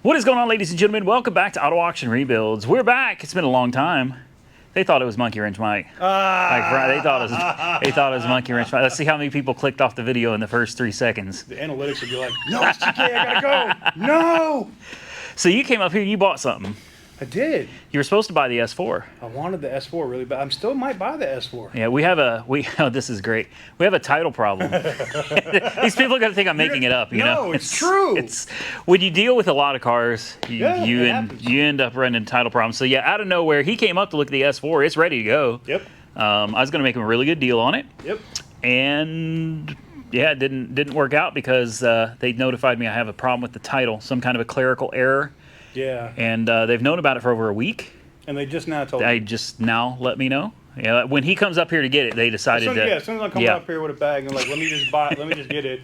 What is going on, ladies and gentlemen? Welcome back to Auto Auction Rebuilds. We're back. It's been a long time. They thought it was Monkey Wrench Mike. They thought it was Monkey Wrench Mike. Let's see how many people clicked off the video in the first 3 seconds. The analytics would be like, no, it's TK, I gotta go. No. So you came up here and you bought something. I did. You were supposed to buy the S4. I wanted the S4 really bad. I still might buy the S4. Yeah, oh, this is great. We have a title problem. These people are going to think I'm making it up, you know? No, it's true. It's when you deal with a lot of cars, you end up running into title problems. So yeah, out of nowhere, he came up to look at the S4. It's ready to go. Yep. I was going to make him a really good deal on it. Yep. And yeah, it didn't work out because they notified me I have a problem with the title, some kind of a clerical error. Yeah. And they've known about it for over a week. And they just now told me. They just now let me know. Yeah, when he comes up here to get it, they decided as soon as I come up here with a bag, and like, let me just get it.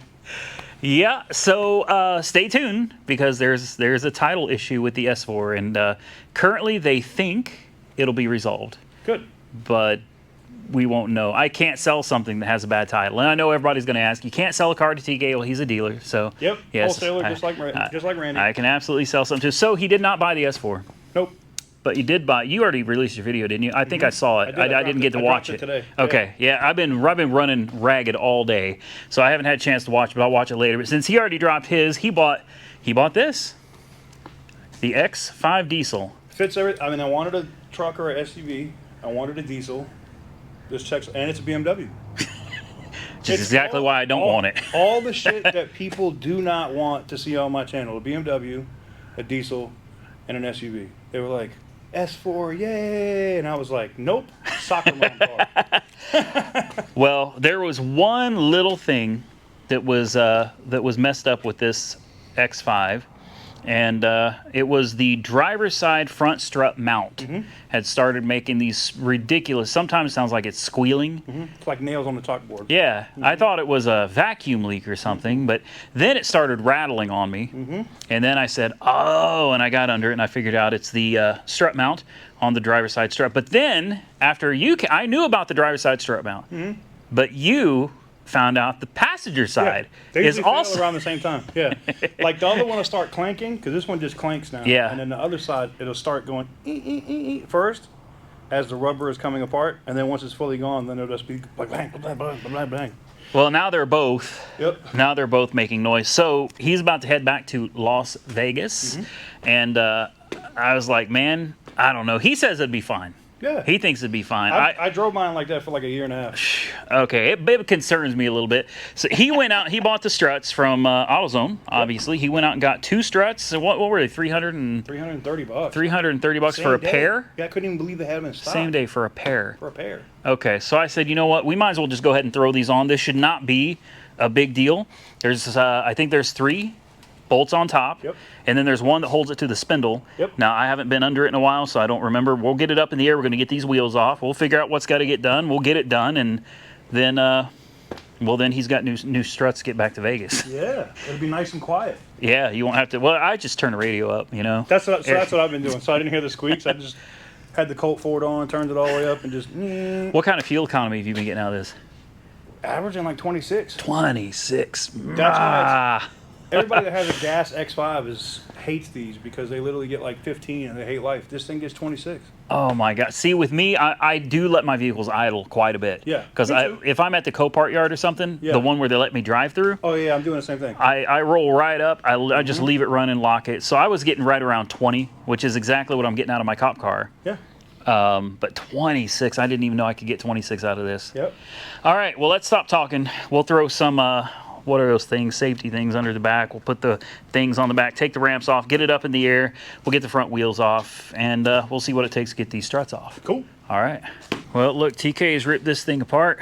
Yeah, so stay tuned because there's a title issue with the S4, and currently they think it'll be resolved. Good. But we won't know. I can't sell something that has a bad title, and I know everybody's going to ask. You can't sell a car to TK. Well, he's a dealer, so yep. Yes, wholesaler, just like Randy. I can absolutely sell something too. So he did not buy the S4. Nope. But you did buy. You already released your video, didn't you? I think I saw it. I didn't get to watch it today. Okay. Yeah, I've been running ragged all day, so I haven't had a chance to watch. But I'll watch it later. But since he already dropped his, he bought this, the X5 diesel. Fits every. I mean, I wanted a truck or a SUV. I wanted a diesel. This checks, and it's a BMW. Which is exactly why I don't want it. All the shit that people do not want to see on my channel: a BMW, a diesel, and an SUV. They were like, S4, yay! And I was like, nope, soccer mom car. Well, there was one little thing that was messed up with this X5, and it was the driver's side front strut mount had started making these ridiculous. Sometimes it sounds like it's squealing. It's like nails on the chalkboard. Yeah, I thought it was a vacuum leak or something, but then it started rattling on me, and then I said, oh, and I got under it and I figured out it's the strut mount on the driver's side strut. But then after I knew about the driver's side strut mount, but you found out the passenger side is also around the same time. Yeah, like the other one will start clanking because this one just clanks now. Yeah, and then the other side it'll start going first as the rubber is coming apart, and then once it's fully gone, then it'll just be like bang, bang, bang, bang, bang. Well, now they're both. Yep. Now they're both making noise. So he's about to head back to Las Vegas, and I was like, man, I don't know. He says it'd be fine. Yeah. He thinks it'd be fine. I drove mine like that for like a year and a half. Okay, it concerns me a little bit. So he went out, he bought the struts from AutoZone, obviously. He went out and got 2 struts. So what were they, $330? $330 for a pair? Yeah, I couldn't even believe they had them in stock. Same day for a pair. For a pair. Okay, so I said, you know what, we might as well just go ahead and throw these on. This should not be a big deal. There's, I think there's 3 bolts on top, and then there's one that holds it to the spindle. Now, I haven't been under it in a while, so I don't remember. We'll get it up in the air. We're going to get these wheels off. We'll figure out what's got to get done. We'll get it done, and then, well, then he's got new struts to get back to Vegas. Yeah, it'll be nice and quiet. Yeah, you won't have to. Well, I just turn the radio up, you know. That's what I've been doing. So I didn't hear the squeaks. I just had the Colt Ford on, turned it all the way up, and just. What kind of fuel economy have you been getting out of this? Averaging like 26. 26. That's why. Everybody that has a gas X5 hates these because they literally get like 15 and they hate life. This thing gets 26. Oh my God! See, with me, I do let my vehicles idle quite a bit. Yeah. Because if I'm at the Copart yard or something, the one where they let me drive through. Oh yeah, I'm doing the same thing. I roll right up. I just leave it running, lock it. So I was getting right around 20, which is exactly what I'm getting out of my cop car. Yeah. But 26, I didn't even know I could get 26 out of this. Yep. All right, well, let's stop talking. We'll throw some, what are those things, safety things under the back. We'll put the things on the back, take the ramps off, get it up in the air. We'll get the front wheels off, and we'll see what it takes to get these struts off. Cool. All right. Well, look, TK has ripped this thing apart.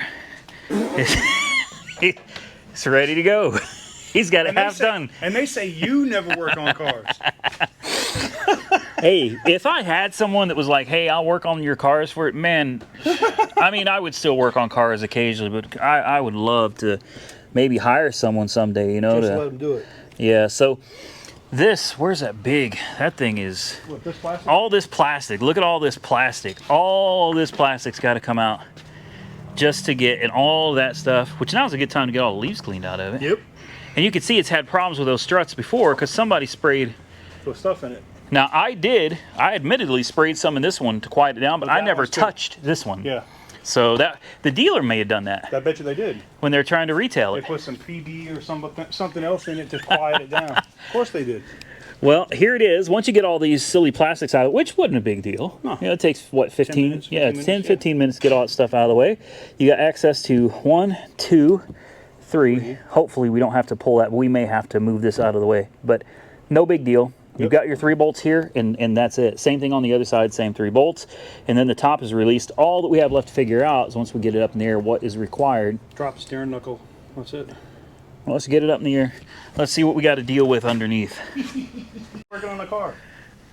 It's ready to go. He's got it half done. And they say you never work on cars. Hey, if I had someone that was like, hey, I'll work on your cars for it, man, I mean, I would still work on cars occasionally, but I would love to maybe hire someone someday, you know. Just let them do it. Yeah, so this, where's that big? That thing is, what, this plastic? All this plastic. Look at all this plastic. All this plastic's got to come out just to get, and all that stuff, which now is a good time to get all the leaves cleaned out of it. Yep. And you can see it's had problems with those struts before because somebody sprayed with stuff in it. Now I admittedly sprayed some in this one to quiet it down, but I never touched this one. Yeah. So that the dealer may have done that. I bet you they did. When they're trying to retail They it. put some PB or something else in it to quiet it down. Of course they did. Well, here it is. Once you get all these silly plastics out of it, which wasn't a big deal. No. You know, it takes, what, 15? minutes, yeah, 15 it's 10, minutes, 15 minutes to get all that stuff out of the way. You got access to 1, 2, 3. Hopefully we don't have to pull that. But we may have to move this out of the way. But no big deal. You've got your 3 bolts here, and that's it. Same thing on the other side, same 3 bolts. And then the top is released. All that we have left to figure out is once we get it up in the air, what is required. Drop the steering knuckle. That's it. Well, let's get it up in the air. Let's see what we got to deal with underneath. Working on the car.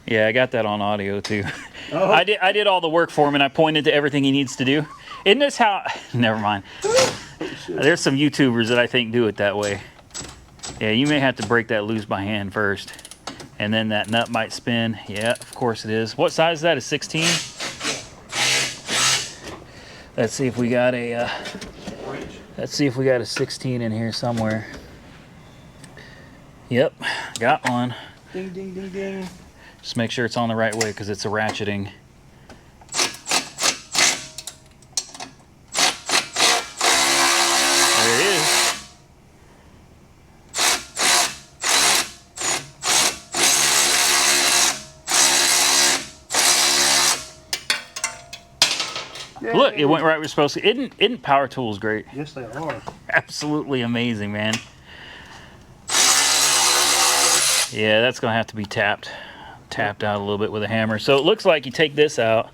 Yeah, I got that on audio too. Oh. I did all the work for him, and I pointed to everything he needs to do. Isn't this how? Never mind. There's some YouTubers that I think do it that way. Yeah, you may have to break that loose by hand first, and then that nut might spin. Yeah, of course it is. What size is that? A 16? Let's see if we got a. Let's see if we got a 16 in here somewhere. Yep, got one. Ding, ding, ding, ding. Just make sure it's on the right way because it's a ratcheting. There it is. Yay. Look, it went right where it's supposed to. Isn't Power Tools great? Yes, they are. Absolutely amazing, man. Yeah, that's gonna have to be tapped out a little bit with a hammer. So it looks like you take this out,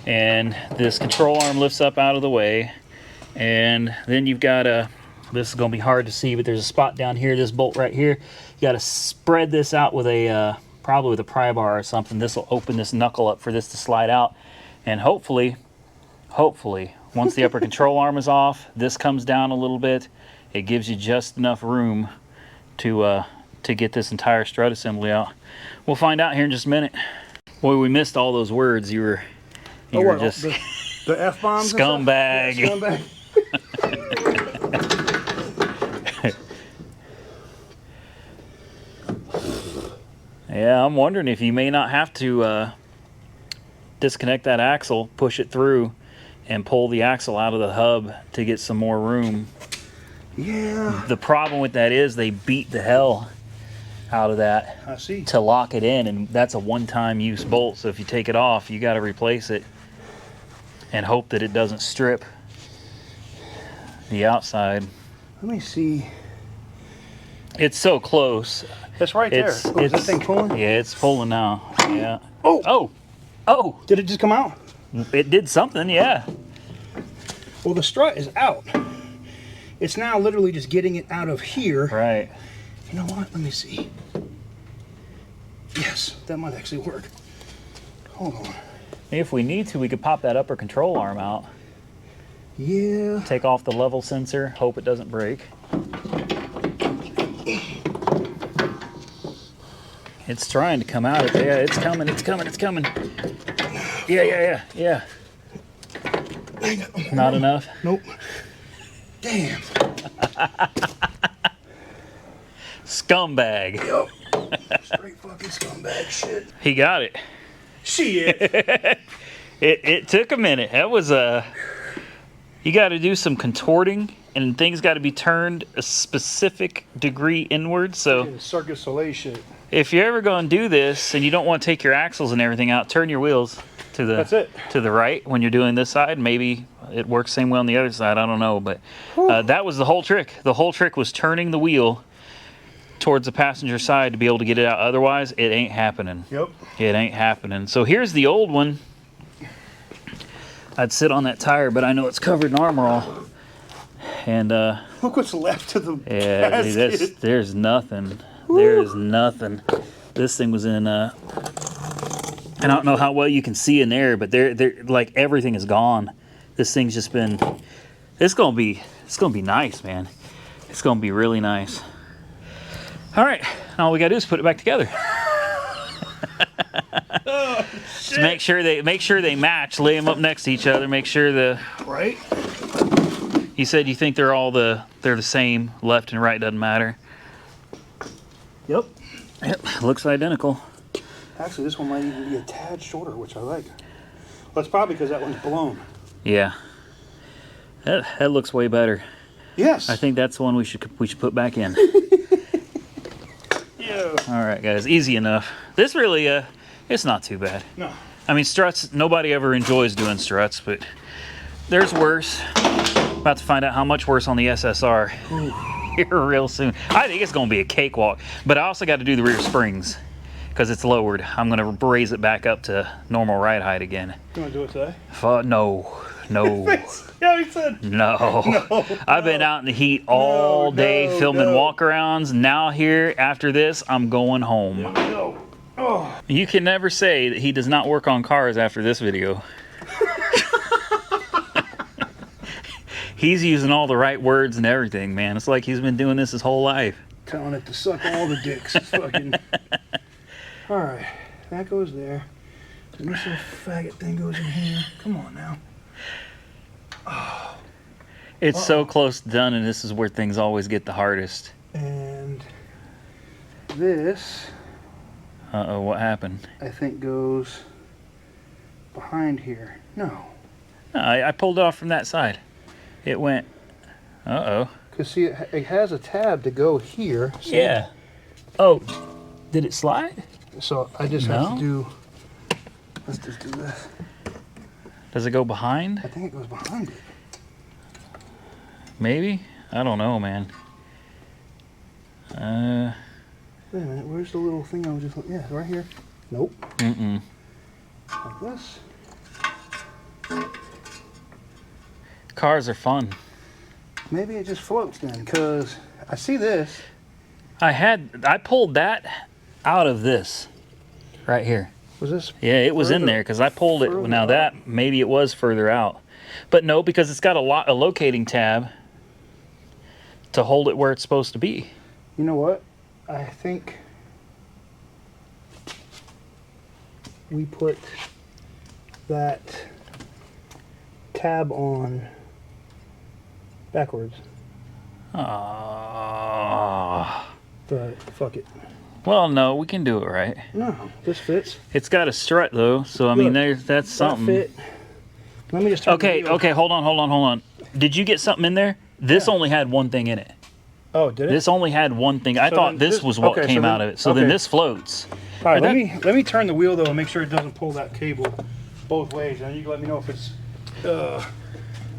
and this control arm lifts up out of the way, and then you've got a. This is gonna be hard to see, but there's a spot down here. This bolt right here. You got to spread this out with a probably with a pry bar or something. This will open this knuckle up for this to slide out, and hopefully, once the upper control arm is off, this comes down a little bit. It gives you just enough room to get this entire strut assembly out. We'll find out here in just a minute. Boy, we missed all those words. You were just the F-bombs. Scumbag. Yeah, scumbag. Yeah, I'm wondering if you may not have to disconnect that axle, push it through, and pull the axle out of the hub to get some more room. Yeah. The problem with that is they beat the hell out of that I see. to lock it in, and that's a one-time use bolt. So if you take it off, you got to replace it and hope that it doesn't strip the outside. Let me see. It's so close. It's right there. It's, Is that thing pulling? Yeah, it's pulling now. Yeah. Oh. Oh. Oh. Did it just come out? It did something. Yeah. Well, the strut is out. It's now literally just getting it out of here. Right. You know what? Let me see. Yes, that might actually work. Hold on. If we need to, we could pop that upper control arm out. Yeah. Take off the level sensor. Hope it doesn't break. It's trying to come out. Yeah, it's coming. It's coming. It's coming. Yeah. Not enough? Nope. Damn. Scumbag. Yup. Straight fucking scumbag shit. He got it. Shit. It took a minute. That was you got to do some contorting, and things got to be turned a specific degree inward. So Circus Soleil shit. if you're ever going to do this and you don't want to take your axles and everything out, turn your wheels to the That's it. to the right when you're doing this side. Maybe it works same way on the other side. I don't know, but that was the whole trick. The whole trick was turning the wheel towards the passenger side to be able to get it out. Otherwise, it ain't happening. Yep. It ain't happening. So here's the old one. I'd sit on that tire, but I know it's covered in Armor All. And Look what's left of the yeah, basket. there's nothing. There is nothing. This thing was in I don't know how well you can see in there, but they're like everything is gone. This thing's just been it's gonna be nice, man. It's gonna be really nice. All right, all we gotta do is put it back together. Oh, Just make sure they match. Lay them up next to each other. Make sure the. right? You said you think they're the same. Left and right doesn't matter. Yep. It looks identical. Actually, this one might even be a tad shorter, which I like. Well, that's probably because that one's blown. Yeah. That looks way better. Yes. I think that's the one we should put back in. Yeah. All right, guys, easy enough. This really, it's not too bad. No. I mean, struts, nobody ever enjoys doing struts, but there's worse. About to find out how much worse on the SSR here real soon. I think it's going to be a cakewalk, but I also got to do the rear springs because it's lowered. I'm going to raise it back up to normal ride height again. You want to do it today? No. Yeah, he said. No. I've been out in the heat all day filming walk-arounds. Now here, after this, I'm going home. No. Oh. You can never say that he does not work on cars after this video. He's using all the right words and everything, man. It's like he's been doing this his whole life. Telling it to suck all the dicks. It's fucking... All right, that goes there. And this little faggot thing goes in here. Come on now. Oh. It's so close to done, and this is where things always get the hardest. And this... Uh-oh, what happened? I think goes behind here. No. No, I pulled it off from that side. It went... Uh-oh. Because, see, it has a tab to go here. See? Yeah. Oh, did it slide? So I just have to do... Let's just do this. Does it go behind? I think it goes behind it. Maybe? I don't know, man. Wait a minute, where's the little thing I was just... Yeah, right here. Nope. Mm-mm. Like this. Cars are fun. Maybe it just floats then, because I see this. I pulled that out of this. Right here. Was this? Yeah, it was in there because I pulled it. Now that, maybe it was further out. But no, because it's got a locating tab to hold it where it's supposed to be. You know what? I think we put that tab on backwards. Ah. But fuck it. Well, no, we can do it right. No, this fits. It's got a strut though, so I mean, that's something. That fit. Let me just turn the wheel. Okay, hold on. Did you get something in there? This only had one thing in it. Oh, did it? This only had one thing. I thought this was what came out of it. So then this floats. All right, let me turn the wheel though and make sure it doesn't pull that cable both ways, and you can let me know if it's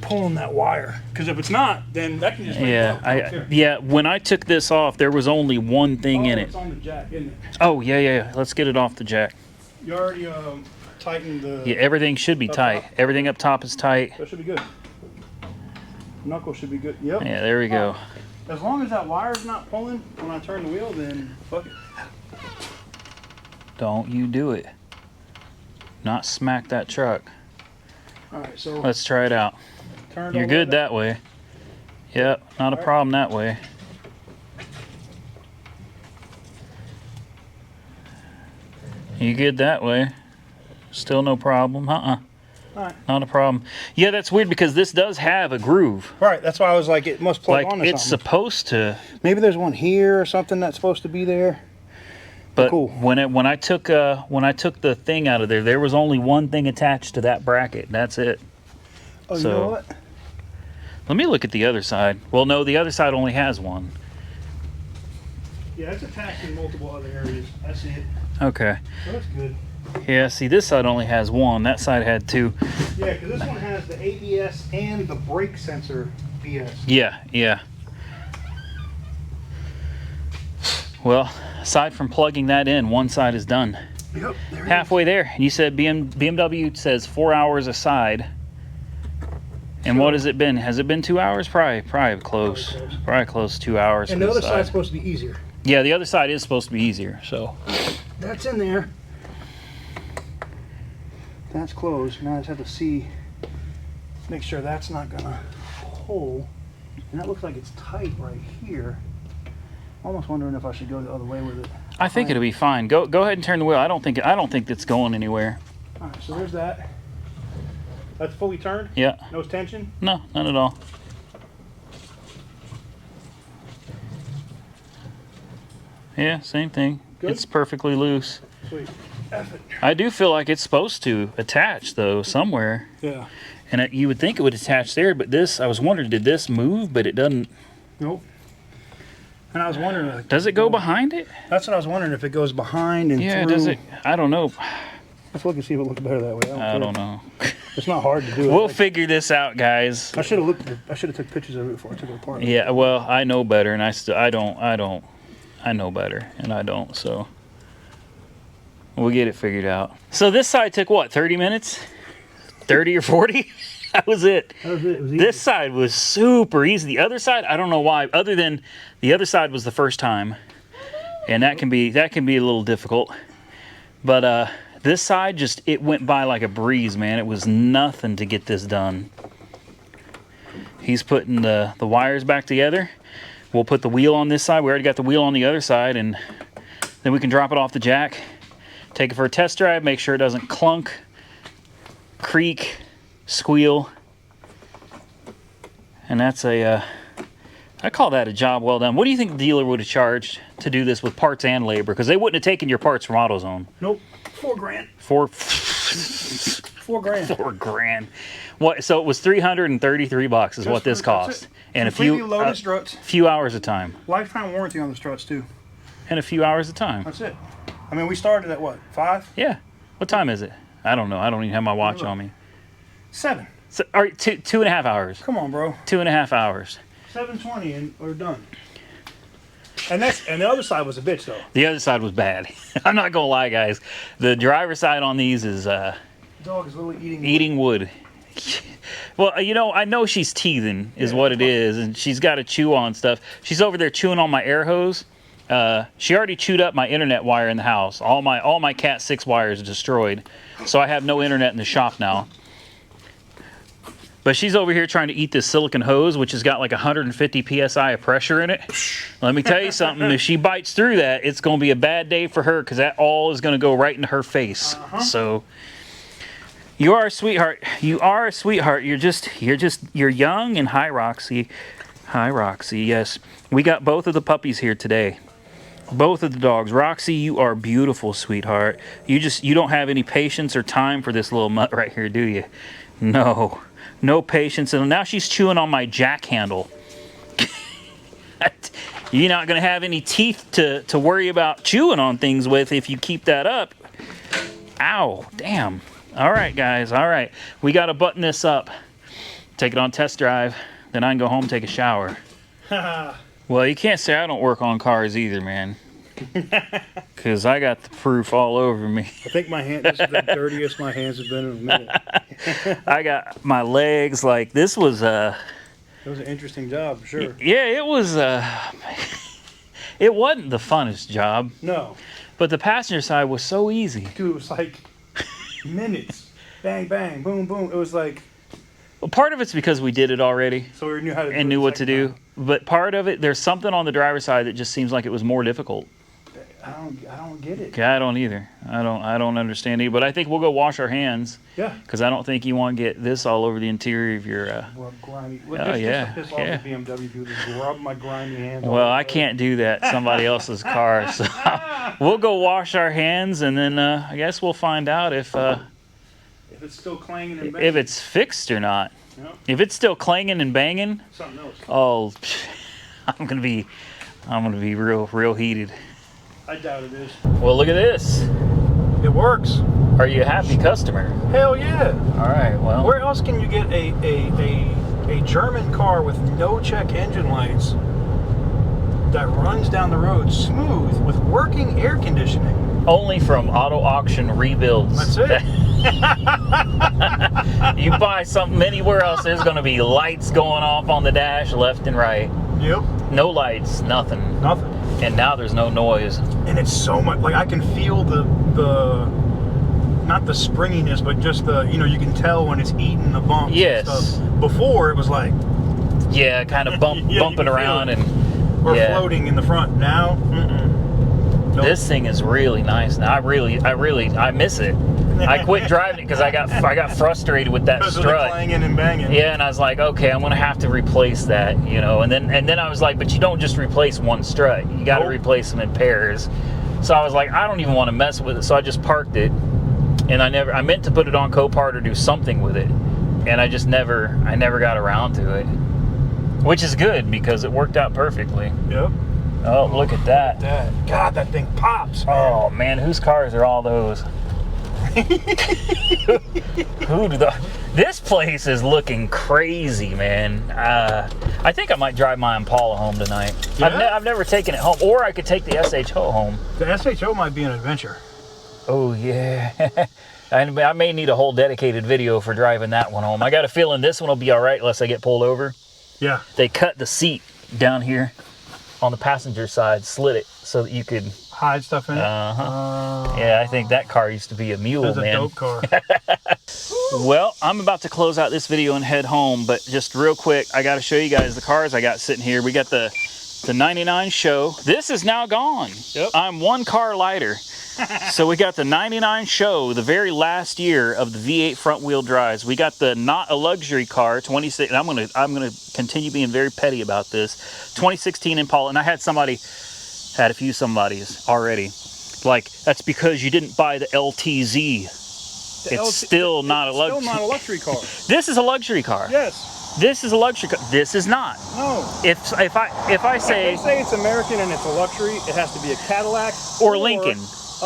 pulling that wire. Because if it's not, then that can just yeah. When I took this off, there was only one thing in it. It's on the jack, isn't it? Oh yeah. Let's get it off the jack. You already tightened the... Yeah, everything should be tight. Top? Everything up top is tight. That should be good. Knuckle should be good. Yep. Yeah, there we go. As long as that wire's not pulling when I turn the wheel, then fuck it. Don't you do it. Not smack that truck. All right, so let's try it out. You're good that way. Yep, not a problem that way. You good that way. Still no problem. All right. Not a problem. Yeah, that's weird because this does have a groove. Right, that's why I was like, it must plug on to it's something. Supposed to. Maybe there's one here or something that's supposed to be there. But cool. when I took the thing out of there, there was only one thing attached to that bracket. That's it. Oh, you know what? Let me look at the other side. Well, no, the other side only has one. Yeah, it's attached in multiple other areas. I see it. Okay. So that's good. Yeah, see, this side only has one. That side had two. Yeah, because this one has the ABS and the brake sensor BS. Yeah. Well, aside from plugging that in, one side is done. Yep. There Halfway there. And you said BMW says 4 hours a side. And what has it been? Has it been 2 hours? Probably close. Probably close to 2 hours. And the other side's supposed to be easier. Yeah, the other side is supposed to be easier. So that's in there. That's closed. Now I just have to make sure that's not gonna pull. And that looks like it's tight right here. Almost wondering if I should go the other way with it. I think it'll be fine. Go ahead and turn the wheel. I don't think it's going anywhere. All right, so there's that. That's fully turned? Yeah. No tension? No, none at all. Yeah, same thing. Good? It's perfectly loose. Sweet. F it. I do feel like it's supposed to attach though somewhere. Yeah. And you would think it would attach there, but this, I was wondering, did this move? But it doesn't. Nope. And I was wondering, like, Does it go behind it? That's what I was wondering, if it goes behind and Yeah, through. does it? I don't know. Let's look and see if it looks better that way. I don't know. It's not hard to do it. We'll figure this out, guys. I should have looked. I should have took pictures of it before I took it apart. Yeah, well, I know better, and I don't. I know better, and I don't. So we'll get it figured out. So this side took what, 30 minutes? 30 or 40? That was it. That was it. It was easy. This side was super easy. The other side, I don't know why. Other than the other side was the first time, and that can be a little difficult. But this side just, it went by like a breeze, man. It was nothing to get this done. He's putting the wires back together. We'll put the wheel on this side. We already got the wheel on the other side, and then we can drop it off the jack, take it for a test drive, make sure it doesn't clunk, creak, squeal. And that's I call that a job well done. What do you think the dealer would have charged to do this with parts and labor? Because they wouldn't have taken your parts from AutoZone. Nope. $4,000. $4,000. $4,000. What? So it was $333 is what this cost, and a Completely few loaded struts. few hours of time, Lifetime warranty on the struts too. and a few hours of time. That's it. I mean, we started at what, 5? Yeah. What time is it? I don't know. I don't even have my watch on me. 7. So, all right, 2.5 hours. Come on, bro. 2.5 hours. 7:20 and we're done. And the other side was a bitch though. The other side was bad. I'm not gonna lie, guys. The driver's side on these is The dog is literally eating wood. Well, you know, I know she's teething is what it is, and she's got to chew on stuff. She's over there chewing on my air hose. She already chewed up my internet wire in the house. All my Cat 6 wires are destroyed, so I have no internet in the shop now. But she's over here trying to eat this silicone hose, which has got like 150 psi of pressure in it. Let me tell you something. If she bites through that, it's going to be a bad day for her, because that all is going to go right into her face. So you are a sweetheart. You are a sweetheart. You're young and hi, Roxy. Hi, Roxy. Yes, we got both of the puppies here today. Both of the dogs. Roxy, you are beautiful, sweetheart. You don't have any patience or time for this little mutt right here, do you? No. No patience. And now she's chewing on my jack handle. You're not going to have any teeth to worry about chewing on things with if you keep that up. Ow. Damn. All right, guys. All right. We got to button this up. Take it on test drive. Then I can go home and take a shower. Well, you can't say I don't work on cars either, man. Because I got the proof all over me. I think my hand, this is the dirtiest my hands have been in a minute. I got my legs, like, this was It was an interesting job, for sure. yeah, it was it wasn't the funnest job, No. but the passenger side was so easy. Dude, it was like minutes. Bang, bang, boom, boom. It was like, Well, part of it's because we did it already so we knew how to do it and knew the what to second do, time. but part of it, there's something on the driver's side that just seems like it was more difficult. I don't get it. Okay, I don't either. I don't understand either, but I think we'll go wash our hands, Yeah. because I don't think you want to get this all over the interior of your Well, grimy. Oh, yeah, Just to piss off yeah. the BMW people, just rub my grimy hands. all Well, I over. can't do that. Somebody else's car. So we'll go wash our hands, and then I guess we'll find out if it's still clanging and banging. if it's fixed or not. Yeah. If it's still clanging and banging, Something else. oh, I'm gonna be real heated. I doubt it is. Well, look at this. It works. Are you a happy customer? Hell yeah. All right. Well, Where else can you get a German car with no check engine lights that runs down the road smooth with working air conditioning? only from auto auction rebuilds. That's it. You buy something anywhere else, there's going to be lights going off on the dash left and right. Yep. No lights, nothing. Nothing. And now there's no noise. And it's so much, like I can feel the not the springiness, but just the, you know, you can tell when it's eating the bumps. Yes. And stuff. Before it was like, Yeah, kind of Yeah, you bumping can feel around it. and we're yeah. floating in the front. Now, nope. This thing is really nice. Now I miss it. I quit driving it because I got frustrated with that Because of the strut. clanging and banging. Yeah, and I was like, okay, I'm gonna have to replace that, you know. And then I was like, but you don't just replace one strut. You got to Nope. replace them in pairs. So I was like, I don't even want to mess with it. So I just parked it, and I meant to put it on Copart or do something with it, and I never got around to it, which is good because it worked out perfectly. Yep. Oh, look at that. God, that thing pops, man. Oh man, whose cars are all those? This place is looking crazy, man. I think I might drive my Impala home tonight. Yeah? I've never taken it home, or I could take the SHO home. The SHO might be an adventure. Oh yeah. I may need a whole dedicated video for driving that one home. I got a feeling this one will be all right unless I get pulled over. Yeah. They cut the seat down here on the passenger side, slid it so that you could hide stuff in it. Yeah, I think that car used to be a mule, That's man. a dope car. Well, I'm about to close out this video and head home, but just real quick, I got to show you guys the cars I got sitting here. We got the 99 Show. This is now gone. Yep. I'm one car lighter. So we got the 99 Show, the very last year of the V8 front wheel drives. We got the not a luxury car, 26. And I'm gonna continue being very petty about this. 2016 Impala, and I had a few somebodies already. Like, that's because you didn't buy the LTZ. It's still not a luxury car. This is a luxury car. Yes. This is a luxury car. This is not. No. If I say, they say it's American and it's a luxury, it has to be a Cadillac or Lincoln.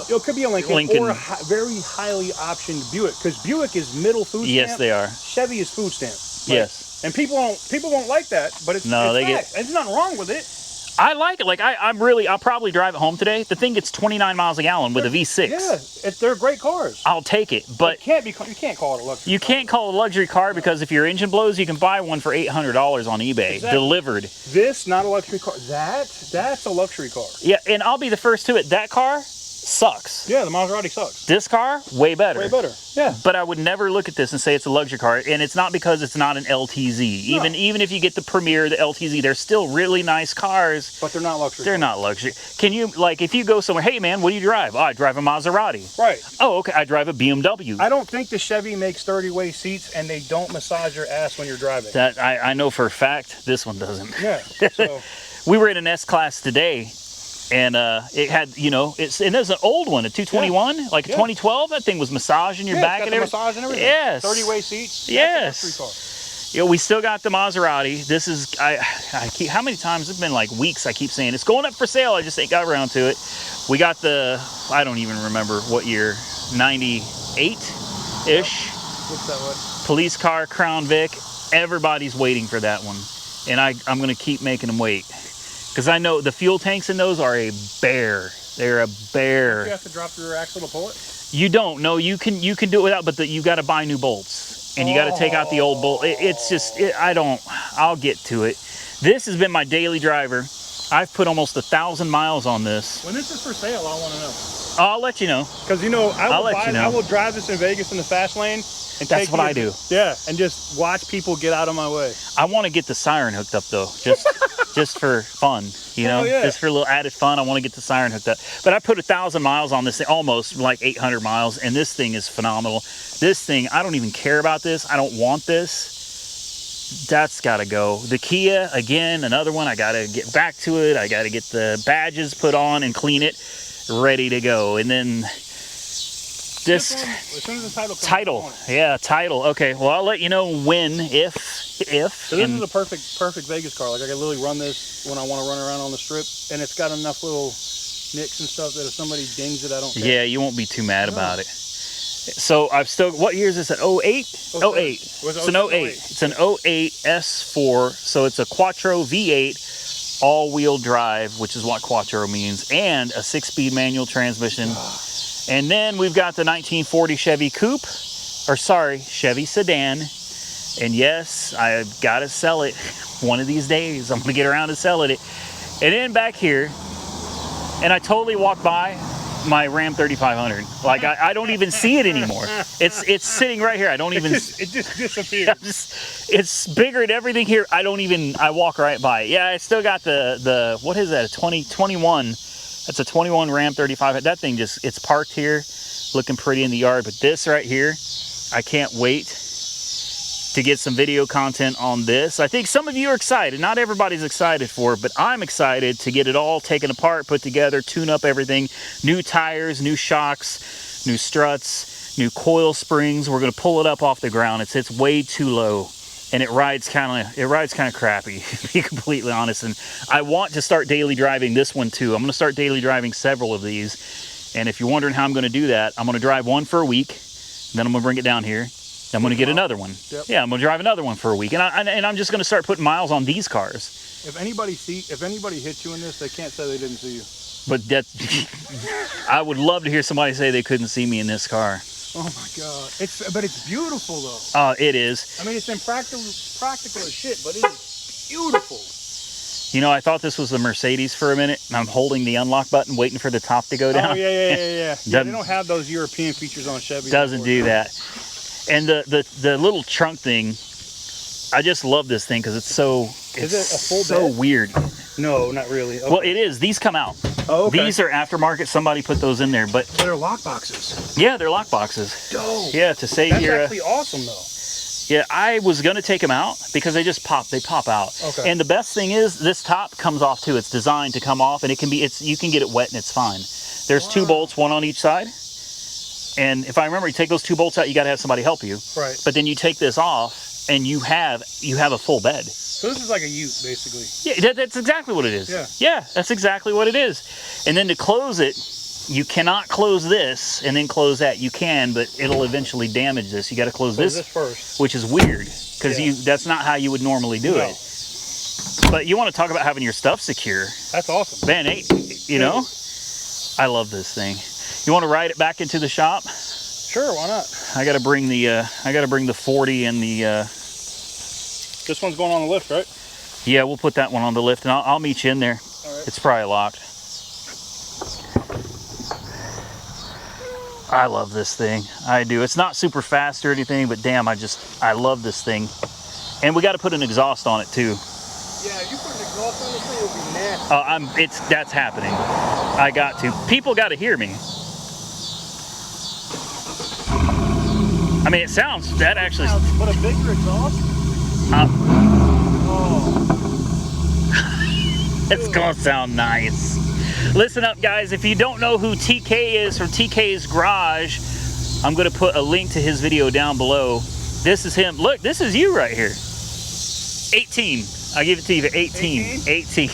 It could be a Lincoln. Or a very highly optioned Buick, because Buick is middle food stamp. Yes, they are. Chevy is food stamp. Yes. And people don't like that, but it's fact. There's nothing wrong with it. I like it. Like I'll probably drive it home today. The thing gets 29 miles a gallon with a V6. Yeah, they're great cars. I'll take it, but you can't call it a luxury. You can't call it a luxury car because if your engine blows, you can buy one for $800 on eBay, delivered. This not a luxury car. That's a luxury car. Yeah, and I'll be the first to it. That car sucks. Yeah, the Maserati sucks. This car, way better. Way better. Yeah. But I would never look at this and say it's a luxury car, and it's not because it's not an LTZ. No. Even if you get the Premier, the LTZ, they're still really nice cars. But they're not luxury. They're not luxury. Can you, like, if you go somewhere, hey man, what do you drive? Oh, I drive a Maserati. Right. Oh, okay, I drive a BMW. I don't think the Chevy makes 30-way seats, and they don't massage your ass when you're driving. That I know for a fact. This one doesn't. Yeah. So we were in an S-Class today. And it had, and there's an old one, a 221, like a 2012. That thing was massaging your back and everything. Massage and everything. Yes. 30-way seats. Yes. We still got the Maserati. This is, I keep, how many times? It's been like weeks. I keep saying it's going up for sale. I just ain't got around to it. We got the, I don't even remember what year, 98-ish. What's that one? Police car, Crown Vic. Everybody's waiting for that one. And I'm going to keep making them wait. Because I know the fuel tanks in those are a bear. They're a bear. You have to drop your axle to pull it? You don't. No, you can do it without, but you got to buy new bolts. And you got to take out the old bolt. It's just, I'll get to it. This has been my daily driver. I've put almost 1,000 miles on this. When this is for sale, I want to know. I'll let you know. Because, I will drive this in Vegas in the fast lane. And that's what I do. Yeah, and just watch people get out of my way. I want to get the siren hooked up, though. Just for fun, just for a little added fun. I want to get the siren hooked up. But I put 1,000 miles on this thing, almost like 800 miles, and this thing is phenomenal. This thing, I don't even care about this. I don't want this. That's got to go. The Kia, again, another one. I got to get back to it. I got to get the badges put on and clean it, ready to go. And then this as soon as the title comes title. Okay, well, I'll let you know when, if. So this is a perfect Vegas car. Like, I can literally run this when I want to run around on the strip, and it's got enough little nicks and stuff that if somebody dings it, I don't care. Yeah, you won't be too mad about it. So I've still, what year is this? An 08? 08. It's an 08. It's an 08 S4, so it's a Quattro V8 all-wheel drive, which is what Quattro means, and a 6-speed manual transmission. And then we've got the 1940 Chevy Coupe, Chevy Sedan. And yes, I've got to sell it one of these days. I'm going to get around to selling it. And then back here, and I totally walked by my Ram 3500. Like, I don't even see it anymore. It's sitting right here. I don't even... It just disappeared. It's bigger than everything here. I walk right by it. Yeah, I still got the what is that, a 2021... That's a 21 Ram 35. That thing it's parked here, looking pretty in the yard. But this right here, I can't wait to get some video content on this. I think some of you are excited. Not everybody's excited for it, but I'm excited to get it all taken apart, put together, tune up everything. New tires, new shocks, new struts, new coil springs. We're gonna pull it up off the ground. It's way too low, and it rides kind of crappy, to be completely honest. And I want to start daily driving this one too. I'm gonna start daily driving several of these. And if you're wondering how I'm gonna do that, I'm gonna drive one for a week, then I'm gonna bring it down here. I'm going to get another one. Yep. Yeah, I'm going to drive another one for a week, and I'm just going to start putting miles on these cars. If anybody hits you in this, they can't say they didn't see you. But I would love to hear somebody say they couldn't see me in this car. Oh my God! But it's beautiful though. It is. I mean, it's practical as shit, but it is beautiful. You know, I thought this was the Mercedes for a minute, and I'm holding the unlock button, waiting for the top to go down. Oh yeah. They don't have those European features on Chevy. Doesn't do that. And the little trunk thing, I just love this thing because it's so bed? Weird. No, not really. Okay. Well, it is. These come out. Oh, okay. These are aftermarket. Somebody put those in there, but they're lock boxes. Yeah, they're lock boxes. Dope. Yeah, to save That's your. That's actually awesome though. Yeah, I was gonna take them out because they just pop. They pop out. Okay. And the best thing is this top comes off too. It's designed to come off, and it can be. You can get it wet and it's fine. There's 2 bolts, one on each side. And if I remember, you take those 2 bolts out, you got to have somebody help you. Right. But then you take this off, and you have a full bed. So this is like a ute, basically. Yeah, that's exactly what it is. Yeah. Yeah, that's exactly what it is. And then to close it, you cannot close this and then close that. You can, but it'll eventually damage this. You got to close this first, which is weird because that's not how you would normally do it. But you want to talk about having your stuff secure. That's awesome. Man, you know, I love this thing. You want to ride it back into the shop? Sure, why not? I gotta bring the 40 and the. This one's going on the lift, right? Yeah, we'll put that one on the lift, and I'll meet you in there. All right. It's probably locked. I love this thing. I do. It's not super fast or anything, but damn, I love this thing. And we got to put an exhaust on it too. Yeah, if you put an exhaust on this thing, it'll be nasty. That's happening. I got to. People got to hear me. I mean, that actually. Put a bigger exhaust. It's gonna sound nice. Listen up, guys. If you don't know who TK is from TK's Garage, I'm gonna put a link to his video down below. This is him. Look, this is you right here. 18. I give it to you for 18. 18.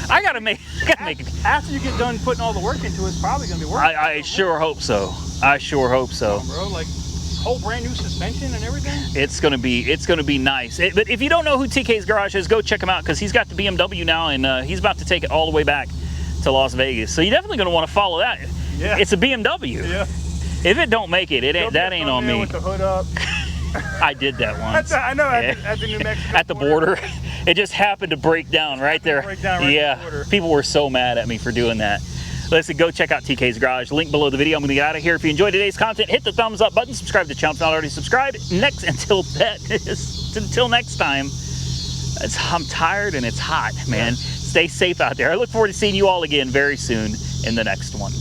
I gotta make it. After you get done putting all the work into it, it's probably gonna be working. I sure hope so. I sure hope so. Bro, like whole brand new suspension and everything. It's gonna be nice. But if you don't know who TK's Garage is, go check him out because he's got the BMW now, and he's about to take it all the way back to Las Vegas. So you're definitely gonna want to follow that. Yeah. It's a BMW. Yeah. If it don't make it, that ain't on me. With the hood up. I did that once. I know. At the New Mexico at the border. It just happened to break down right there. At the border. People were so mad at me for doing that. Listen, go check out TK's Garage. Link below the video. I'm going to get out of here. If you enjoyed today's content, hit the thumbs up button. Subscribe to the channel if you're not already subscribed. Until next time, I'm tired and it's hot, man. Stay safe out there. I look forward to seeing you all again very soon in the next one.